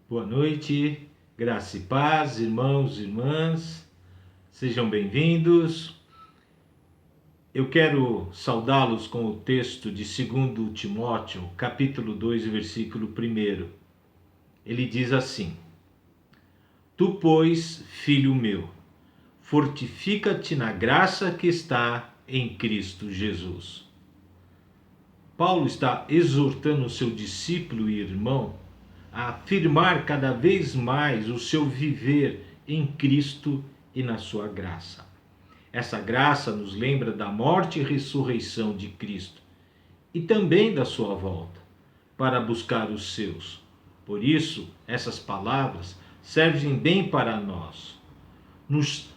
Boa noite, graça e paz, irmãos e irmãs, sejam bem-vindos. Eu quero saudá-los com o texto de 2 Timóteo, capítulo 2, versículo 1. Ele diz assim: Tu, pois, filho meu, fortifica-te na graça que está em Cristo Jesus. Paulo está exortando o seu discípulo e irmão a afirmar cada vez mais o seu viver em Cristo e na sua graça. Essa graça nos lembra da morte e ressurreição de Cristo e também da sua volta para buscar os seus. Por isso, essas palavras servem bem para nós, nos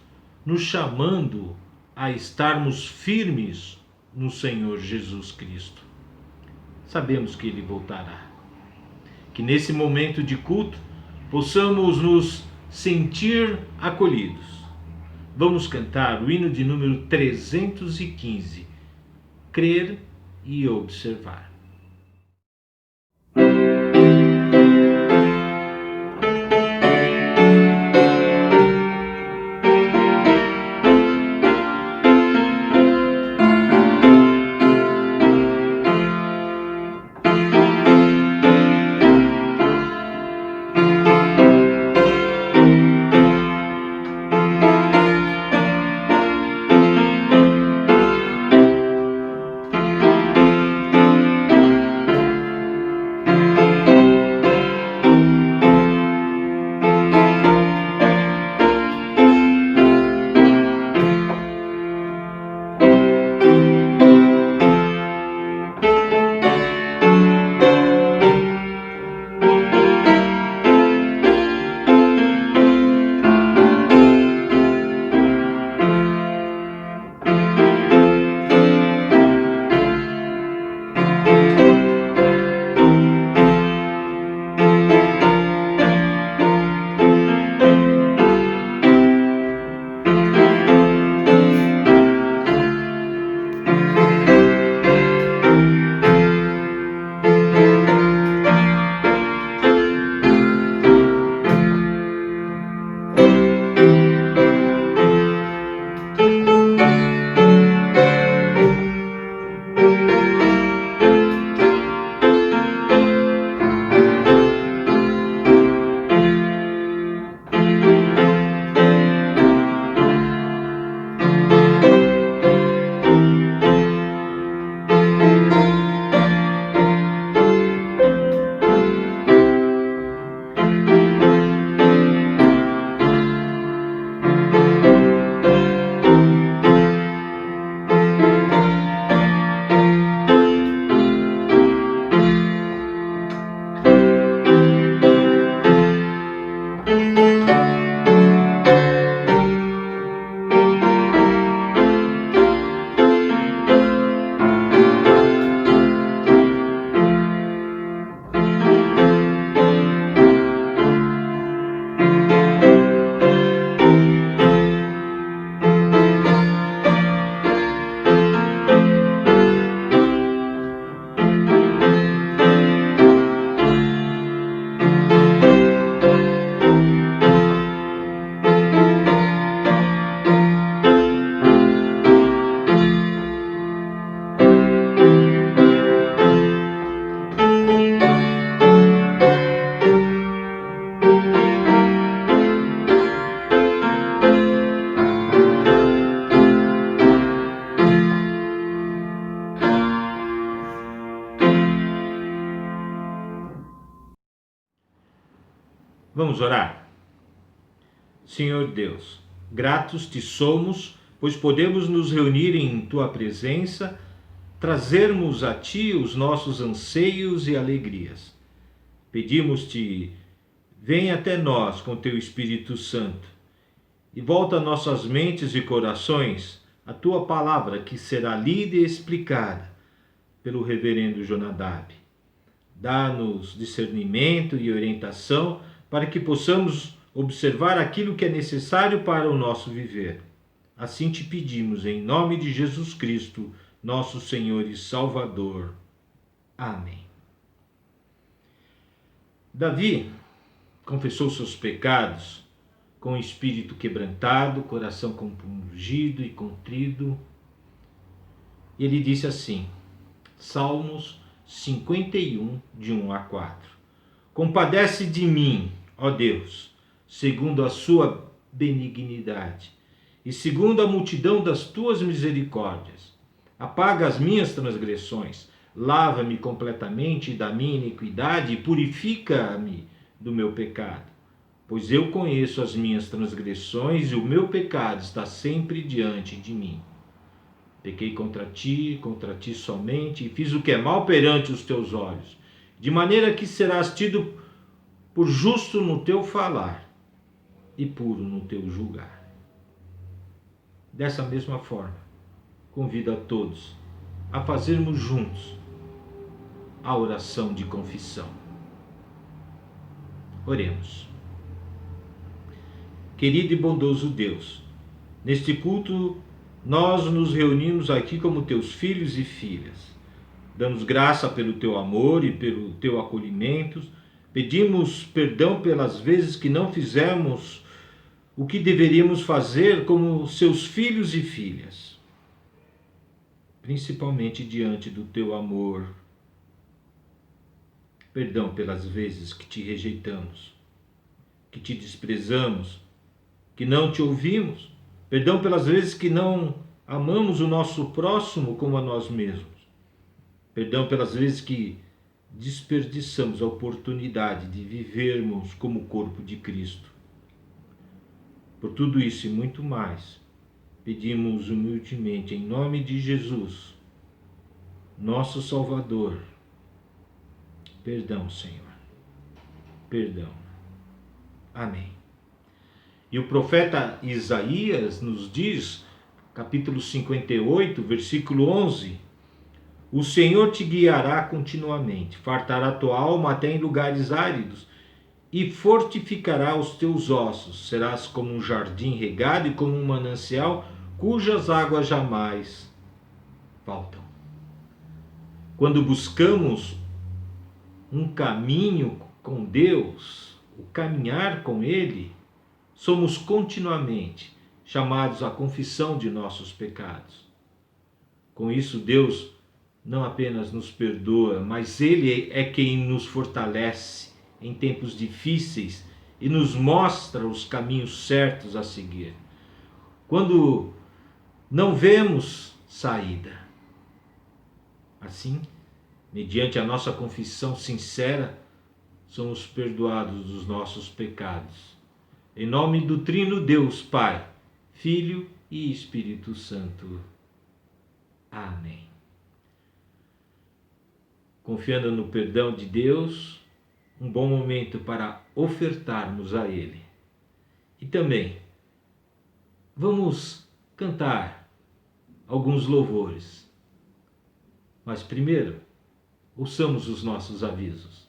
chamando a estarmos firmes no Senhor Jesus Cristo. Sabemos que Ele voltará. Que nesse momento de culto possamos nos sentir acolhidos. Vamos cantar o hino de número 315, Crer e Observar. Vamos orar? Senhor Deus, gratos te somos, pois podemos nos reunir em tua presença, trazermos a ti os nossos anseios e alegrias. Pedimos-te, vem até nós com teu Espírito Santo e volta nossas mentes e corações a tua palavra que será lida e explicada pelo reverendo Jonadab. Dá-nos discernimento e orientação para que possamos observar aquilo que é necessário para o nosso viver. Assim te pedimos, em nome de Jesus Cristo, nosso Senhor e Salvador. Amém. Davi confessou seus pecados com o espírito quebrantado, coração compungido e contrido. E ele disse assim, Salmos 51, de 1 a 4. Compadece de mim, ó Deus, segundo a sua benignidade, e segundo a multidão das tuas misericórdias. Apaga as minhas transgressões, lava-me completamente da minha iniquidade e purifica-me do meu pecado. Pois eu conheço as minhas transgressões e o meu pecado está sempre diante de mim. Pequei contra ti somente, e fiz o que é mal perante os teus olhos, de maneira que serás tido por justo no teu falar e puro no teu julgar. Dessa mesma forma, convido a todos a fazermos juntos a oração de confissão. Oremos. Querido e bondoso Deus, neste culto nós nos reunimos aqui como teus filhos e filhas. Damos graça pelo teu amor e pelo teu acolhimento. Pedimos perdão pelas vezes que não fizemos o que deveríamos fazer como seus filhos e filhas. Principalmente diante do teu amor. Perdão pelas vezes que te rejeitamos, que te desprezamos, que não te ouvimos. Perdão pelas vezes que não amamos o nosso próximo como a nós mesmos. Perdão pelas vezes que desperdiçamos a oportunidade de vivermos como o corpo de Cristo. Por tudo isso e muito mais, pedimos humildemente em nome de Jesus, nosso Salvador. Perdão, Senhor. Perdão. Amém. E o profeta Isaías nos diz, capítulo 58, versículo 11, o Senhor te guiará continuamente, fartará tua alma até em lugares áridos e fortificará os teus ossos. Serás como um jardim regado e como um manancial cujas águas jamais faltam. Quando buscamos um caminho com Deus, o caminhar com Ele, somos continuamente chamados à confissão de nossos pecados. Com isso, Deus não apenas nos perdoa, mas Ele é quem nos fortalece em tempos difíceis e nos mostra os caminhos certos a seguir. Quando não vemos saída. Assim, mediante a nossa confissão sincera, somos perdoados dos nossos pecados. Em nome do Trino Deus, Pai, Filho e Espírito Santo. Amém. Confiando no perdão de Deus, um bom momento para ofertarmos a Ele. E também, vamos cantar alguns louvores. Mas primeiro, ouçamos os nossos avisos.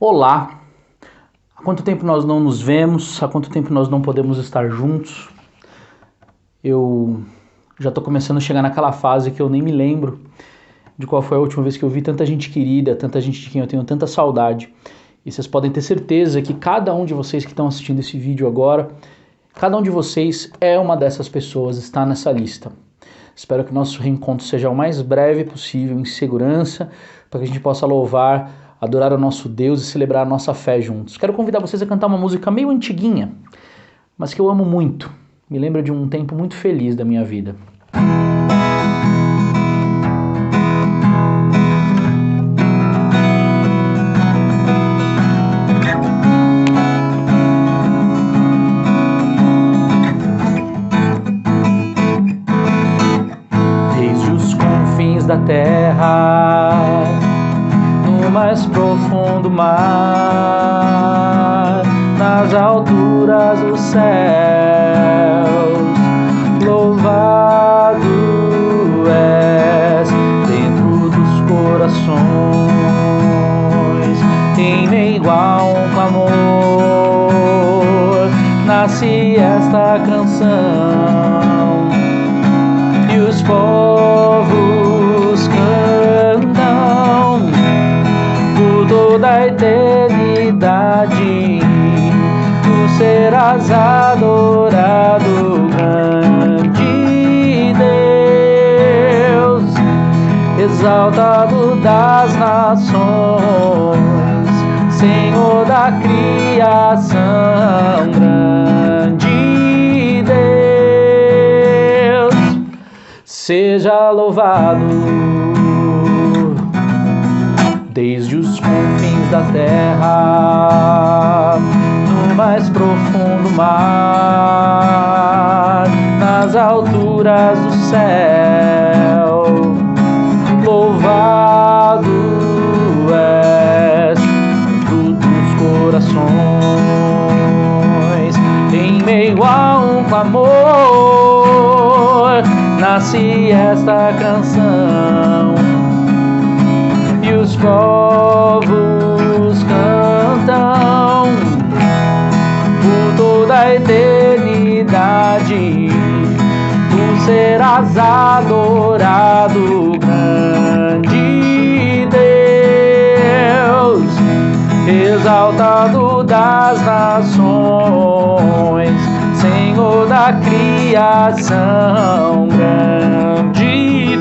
Olá, há quanto tempo nós não nos vemos, há quanto tempo nós não podemos estar juntos. Eu já estou começando a chegar naquela fase que eu nem me lembro de qual foi a última vez que eu vi tanta gente querida, tanta gente de quem eu tenho tanta saudade. E vocês podem ter certeza que cada um de vocês que estão assistindo esse vídeo agora, cada um de vocês é uma dessas pessoas, está nessa lista. Espero que o nosso reencontro seja o mais breve possível, em segurança, para que a gente possa louvar, adorar o nosso Deus e celebrar a nossa fé juntos. Quero convidar vocês a cantar uma música meio antiguinha, mas que eu amo muito. Me lembra de um tempo muito feliz da minha vida. Desde os confins da terra mais profundo mar, nas alturas dos céus. Louvado és dentro dos corações, em meio a um clamor, nasce esta canção, e os povos cantam por toda a eternidade. Tu serás adorado, grande Deus, exaltado das nações, Senhor da criação, grande Deus, seja louvado desde os confins da terra, no mais profundo mar, nas alturas do céu. Louvado és dos corações, em meio a um clamor, nasce esta canção, e os povos cantam por toda a eternidade. Tu serás adorado, grande Deus, exaltado das nações, Senhor da criação, grande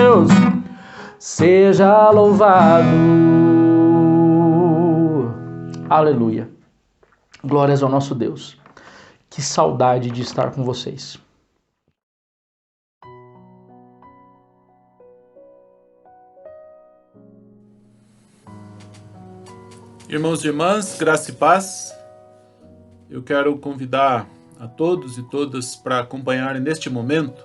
Deus, seja louvado. Aleluia. Glórias ao nosso Deus. Que saudade de estar com vocês. Irmãos e irmãs, graça e paz. Eu quero convidar a todos e todas para acompanharem neste momento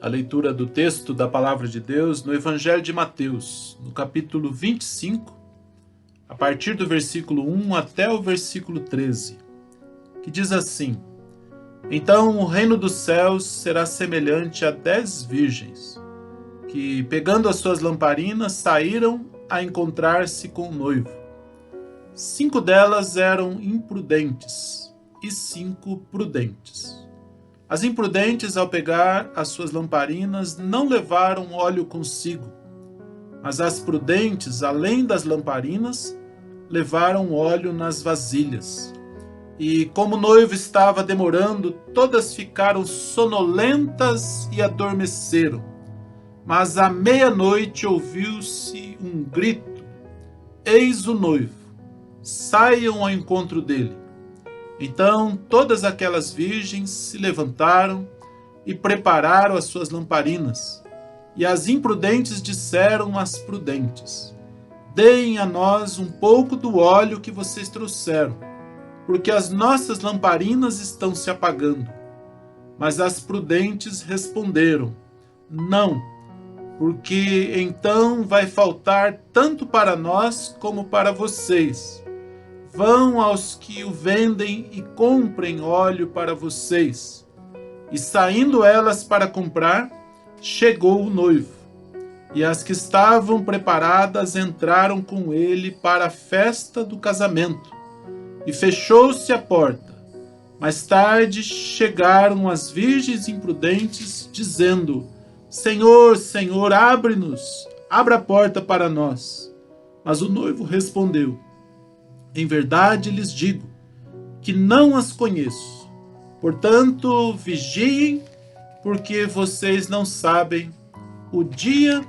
a leitura do texto da Palavra de Deus no Evangelho de Mateus, no capítulo 25, a partir do versículo 1 até o versículo 13, que diz assim: Então o reino dos céus será semelhante a 10 virgens, que, pegando as suas lamparinas, saíram a encontrar-se com o noivo. 5 delas eram imprudentes e 5 prudentes. As imprudentes, ao pegar as suas lamparinas, não levaram óleo consigo, mas as prudentes, além das lamparinas, levaram óleo nas vasilhas. E como o noivo estava demorando, todas ficaram sonolentas e adormeceram. Mas à meia-noite ouviu-se um grito: Eis o noivo, saiam ao encontro dele. Então todas aquelas virgens se levantaram e prepararam as suas lamparinas. E as imprudentes disseram às prudentes: Deem a nós um pouco do óleo que vocês trouxeram, porque as nossas lamparinas estão se apagando. Mas as prudentes responderam: Não, porque então vai faltar tanto para nós como para vocês. Vão aos que o vendem e comprem óleo para vocês. E saindo elas para comprar, chegou o noivo. E as que estavam preparadas entraram com ele para a festa do casamento. E fechou-se a porta. Mais tarde chegaram as virgens imprudentes, dizendo: Senhor, Senhor, abre-nos, abra a porta para nós. Mas o noivo respondeu: Em verdade lhes digo que não as conheço. Portanto, vigiem, porque vocês não sabem o dia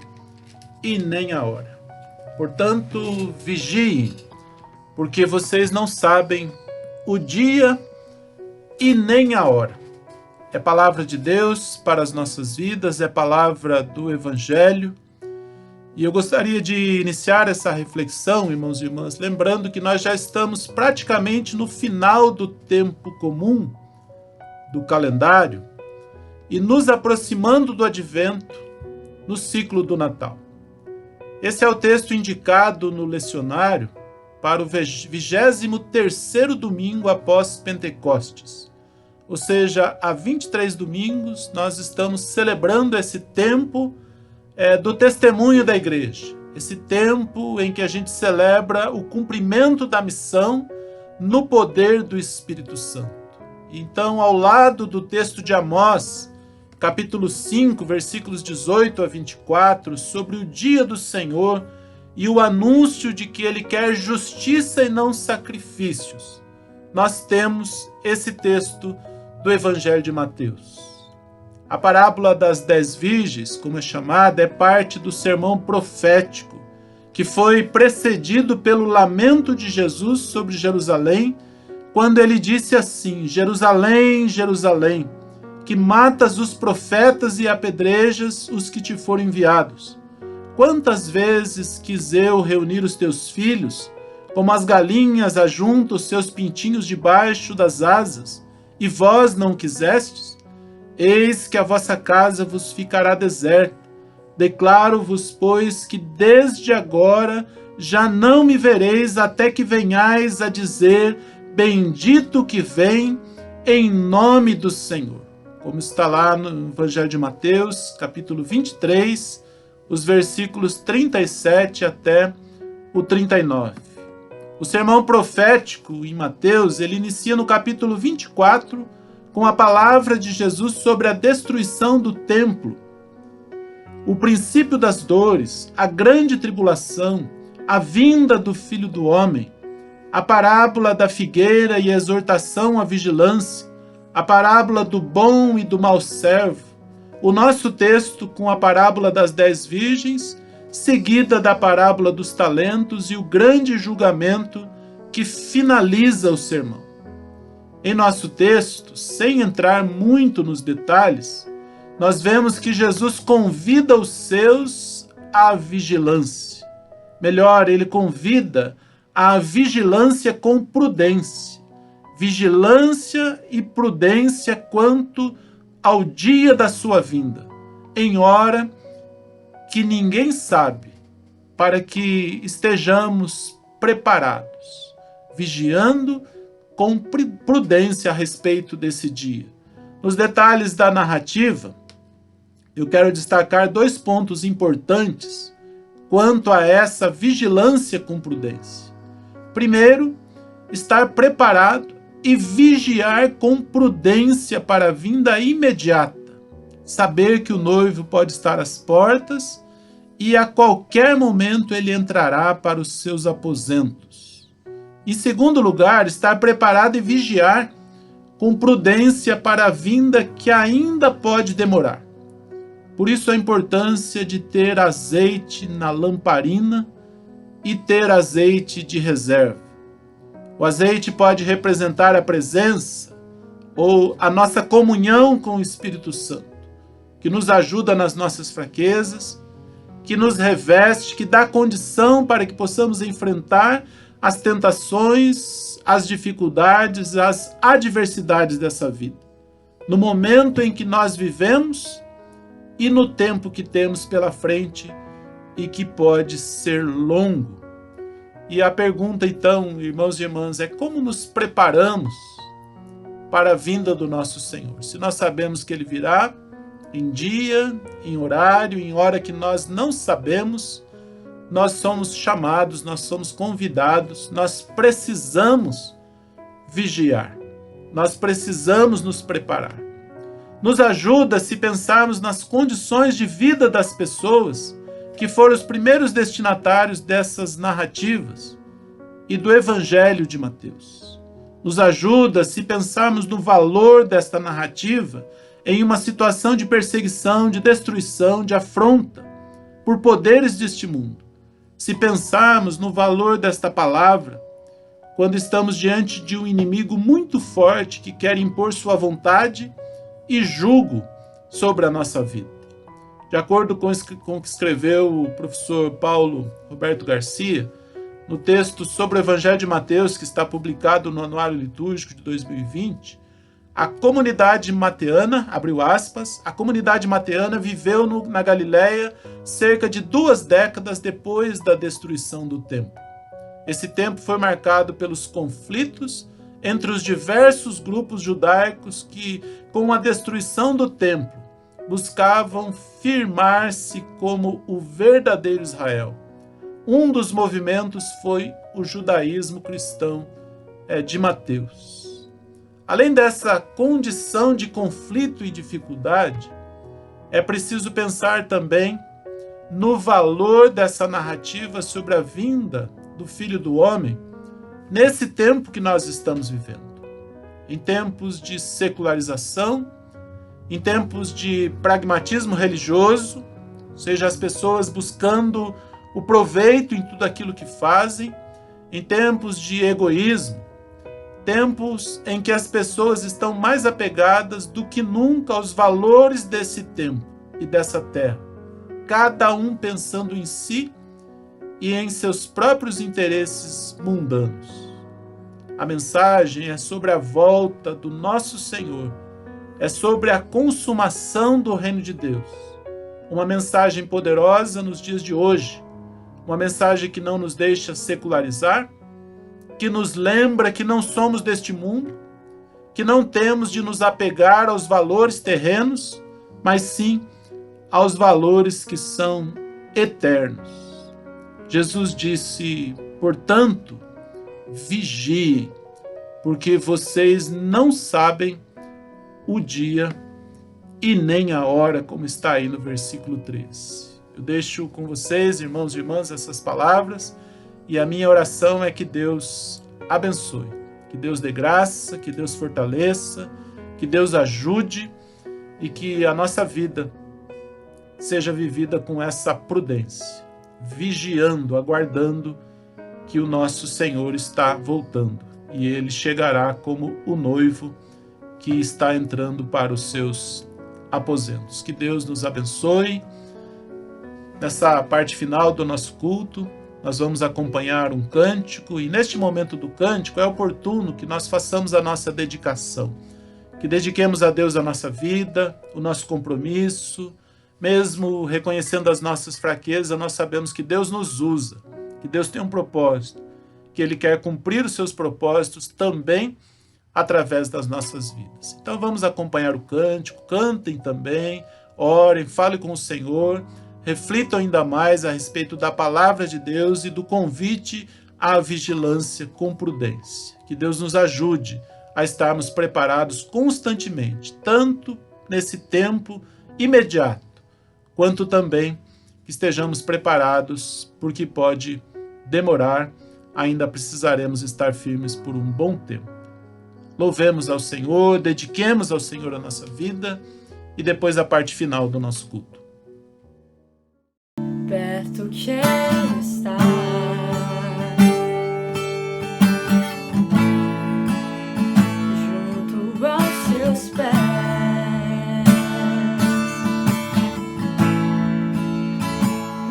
e nem a hora. Portanto, vigiem, porque vocês não sabem o dia e nem a hora. É palavra de Deus para as nossas vidas, é palavra do Evangelho. E eu gostaria de iniciar essa reflexão, irmãos e irmãs, lembrando que nós já estamos praticamente no final do tempo comum do calendário e nos aproximando do Advento, no ciclo do Natal. Esse é o texto indicado no lecionário para o 23º domingo após Pentecostes. Ou seja, há 23 domingos nós estamos celebrando esse tempo do testemunho da igreja. Esse tempo em que a gente celebra o cumprimento da missão no poder do Espírito Santo. Então, ao lado do texto de Amós, capítulo 5, versículos 18 a 24, sobre o dia do Senhor e o anúncio de que ele quer justiça e não sacrifícios, nós temos esse texto do Evangelho de Mateus. A parábola das 10 virgens, como é chamada, é parte do sermão profético, que foi precedido pelo lamento de Jesus sobre Jerusalém, quando ele disse assim: Jerusalém, Jerusalém, que matas os profetas e apedrejas os que te foram enviados. Quantas vezes quis eu reunir os teus filhos, como as galinhas ajuntam os seus pintinhos debaixo das asas, e vós não quisestes? Eis que a vossa casa vos ficará deserta. Declaro-vos, pois, que desde agora já não me vereis até que venhais a dizer: bendito que vem em nome do Senhor. Como está lá no Evangelho de Mateus, capítulo 23, os versículos 37 até o 39. O sermão profético em Mateus, ele inicia no capítulo 24, com a palavra de Jesus sobre a destruição do templo, o princípio das dores, a grande tribulação, a vinda do Filho do Homem, a parábola da figueira e a exortação à vigilância, a parábola do bom e do mau servo, o nosso texto com a parábola das 10 virgens, seguida da parábola dos talentos e o grande julgamento que finaliza o sermão. Em nosso texto, sem entrar muito nos detalhes, nós vemos que Jesus convida os seus à vigilância. Melhor, ele convida à vigilância com prudência. Vigilância e prudência quanto ao dia da sua vinda, em hora que ninguém sabe, para que estejamos preparados, vigiando com prudência a respeito desse dia. Nos detalhes da narrativa, eu quero destacar 2 pontos importantes quanto a essa vigilância com prudência. Primeiro, estar preparado e vigiar com prudência para a vinda imediata. Saber que o noivo pode estar às portas e a qualquer momento ele entrará para os seus aposentos. Em segundo lugar, estar preparado e vigiar com prudência para a vinda que ainda pode demorar. Por isso a importância de ter azeite na lamparina e ter azeite de reserva. O azeite pode representar a presença ou a nossa comunhão com o Espírito Santo, que nos ajuda nas nossas fraquezas, que nos reveste, que dá condição para que possamos enfrentar as tentações, as dificuldades, as adversidades dessa vida. No momento em que nós vivemos e no tempo que temos pela frente e que pode ser longo. E a pergunta então, irmãos e irmãs, é como nos preparamos para a vinda do nosso Senhor? Se nós sabemos que Ele virá em dia, em horário, em hora que nós não sabemos, nós somos chamados, nós somos convidados, nós precisamos vigiar, nós precisamos nos preparar. Nos ajuda se pensarmos nas condições de vida das pessoas que foram os primeiros destinatários dessas narrativas e do Evangelho de Mateus. Nos ajuda se pensarmos no valor desta narrativa em uma situação de perseguição, de destruição, de afronta por poderes deste mundo. Se pensarmos no valor desta palavra, quando estamos diante de um inimigo muito forte que quer impor sua vontade e jugo sobre a nossa vida. De acordo com o que escreveu o professor Paulo Roberto Garcia, no texto sobre o Evangelho de Mateus, que está publicado no Anuário Litúrgico de 2020, a comunidade mateana, abriu aspas, a comunidade mateana viveu na Galileia cerca de 2 décadas depois da destruição do templo. Esse tempo foi marcado pelos conflitos entre os diversos grupos judaicos que, com a destruição do templo, buscavam firmar-se como o verdadeiro Israel. Um dos movimentos foi o judaísmo cristão de Mateus. Além dessa condição de conflito e dificuldade, é preciso pensar também no valor dessa narrativa sobre a vinda do Filho do Homem nesse tempo que nós estamos vivendo. Em tempos de secularização, em tempos de pragmatismo religioso, ou seja, as pessoas buscando o proveito em tudo aquilo que fazem, em tempos de egoísmo, tempos em que as pessoas estão mais apegadas do que nunca aos valores desse tempo e dessa terra, cada um pensando em si e em seus próprios interesses mundanos. A mensagem é sobre a volta do nosso Senhor, é sobre a consumação do reino de Deus. Uma mensagem poderosa nos dias de hoje, uma mensagem que não nos deixa secularizar, que nos lembra que não somos deste mundo, que não temos de nos apegar aos valores terrenos, mas sim aos valores que são eternos. Jesus disse, portanto, vigiem, porque vocês não sabem o dia e nem a hora, como está aí no versículo 13. Eu deixo com vocês, irmãos e irmãs, essas palavras, e a minha oração é que Deus abençoe, que Deus dê graça, que Deus fortaleça, que Deus ajude e que a nossa vida seja vivida com essa prudência, vigiando, aguardando que o nosso Senhor está voltando e Ele chegará como o noivo que está entrando para os seus aposentos. Que Deus nos abençoe. Nessa parte final do nosso culto, nós vamos acompanhar um cântico e neste momento do cântico é oportuno que nós façamos a nossa dedicação, que dediquemos a Deus a nossa vida, o nosso compromisso, mesmo reconhecendo as nossas fraquezas, nós sabemos que Deus nos usa, que Deus tem um propósito, que Ele quer cumprir os seus propósitos também através das nossas vidas. Então vamos acompanhar o cântico, cantem também, orem, falem com o Senhor, reflitam ainda mais a respeito da palavra de Deus e do convite à vigilância com prudência. Que Deus nos ajude a estarmos preparados constantemente, tanto nesse tempo imediato, quanto também que estejamos preparados, porque pode demorar, ainda precisaremos estar firmes por um bom tempo. Louvemos ao Senhor, dediquemos ao Senhor a nossa vida e depois a parte final do nosso culto. Perto quero estar, junto aos seus pés,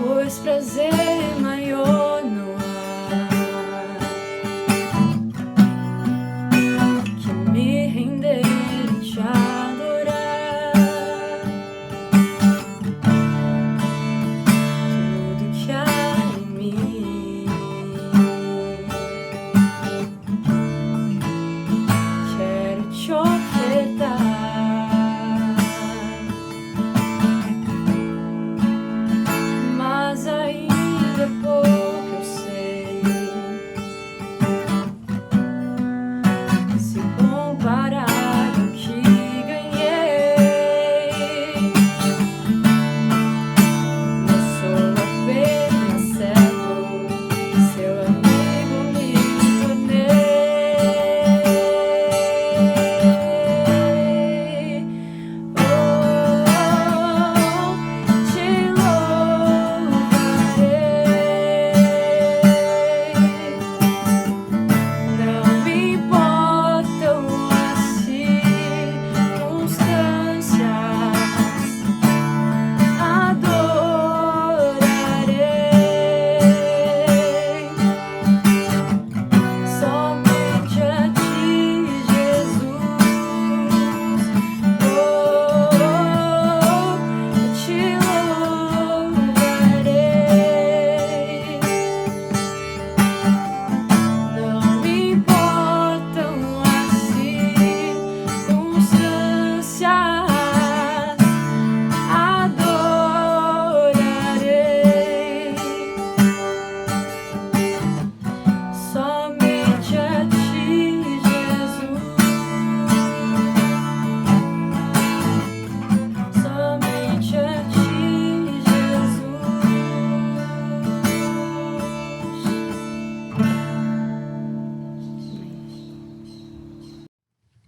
pois prazer maior não há que me render e te adorar. Tudo que há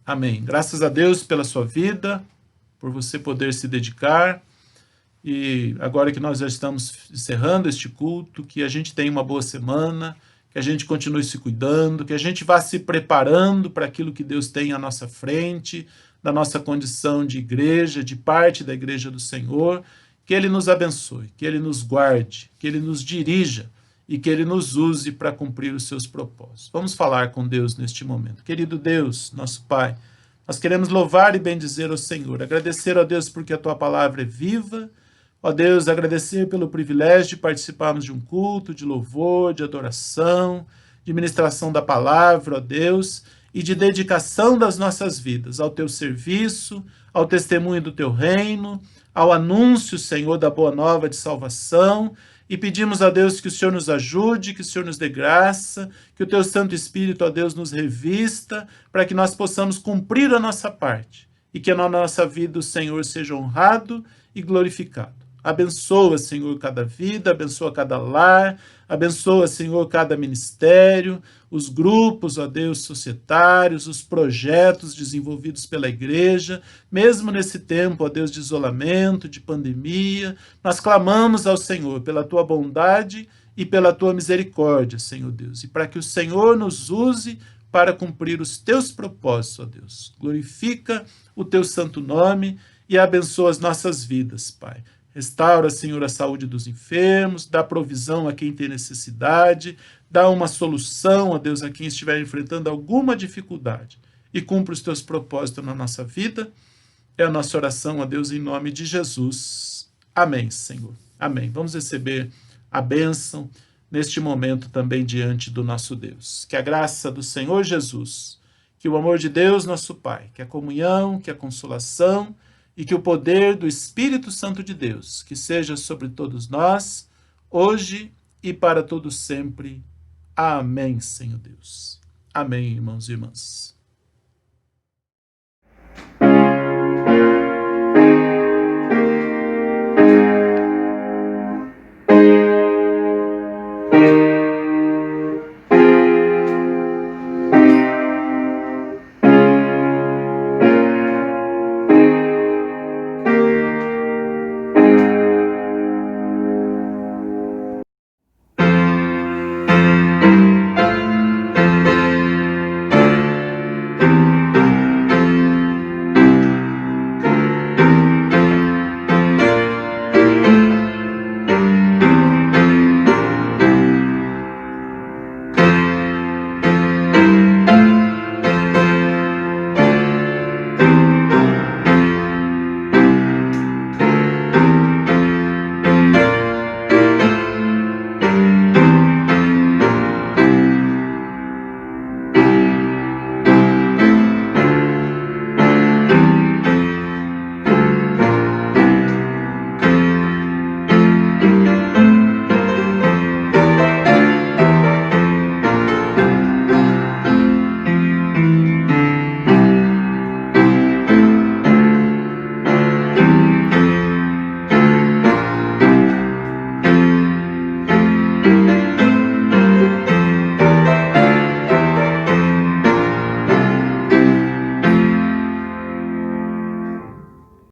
Amém. Graças a Deus pela sua vida, por você poder se dedicar. E agora que nós já estamos encerrando este culto, que a gente tenha uma boa semana, que a gente continue se cuidando, que a gente vá se preparando para aquilo que Deus tem à nossa frente, da nossa condição de igreja, de parte da igreja do Senhor, que Ele nos abençoe, que Ele nos guarde, que Ele nos dirija e que Ele nos use para cumprir os seus propósitos. Vamos falar com Deus neste momento. Querido Deus, nosso Pai, nós queremos louvar e bendizer ao Senhor, agradecer a Deus porque a Tua palavra é viva, ó Deus, agradecer pelo privilégio de participarmos de um culto, de louvor, de adoração, de ministração da palavra, ó Deus, e de dedicação das nossas vidas ao Teu serviço, ao testemunho do Teu reino, ao anúncio, Senhor, da boa nova de salvação, e pedimos a Deus que o Senhor nos ajude, que o Senhor nos dê graça, que o Teu Santo Espírito, ó Deus, nos revista, para que nós possamos cumprir a nossa parte, e que na nossa vida o Senhor seja honrado e glorificado. Abençoa, Senhor, cada vida, abençoa cada lar, abençoa, Senhor, cada ministério, os grupos, ó Deus, societários, os projetos desenvolvidos pela igreja, mesmo nesse tempo, ó Deus, de isolamento, de pandemia, nós clamamos ao Senhor pela Tua bondade e pela Tua misericórdia, Senhor Deus, e para que o Senhor nos use para cumprir os Teus propósitos, ó Deus. Glorifica o Teu santo nome e abençoa as nossas vidas, Pai. Restaura, Senhor, a saúde dos enfermos, dá provisão a quem tem necessidade, dá uma solução, ó Deus, a quem estiver enfrentando alguma dificuldade e cumpre os Teus propósitos na nossa vida. É a nossa oração, ó Deus, em nome de Jesus. Amém, Senhor. Amém. Vamos receber a bênção neste momento também diante do nosso Deus. Que a graça do Senhor Jesus, que o amor de Deus, nosso Pai, que a comunhão, que a consolação e que o poder do Espírito Santo de Deus, que seja sobre todos nós, hoje e para todos sempre. Amém, Senhor Deus. Amém, irmãos e irmãs.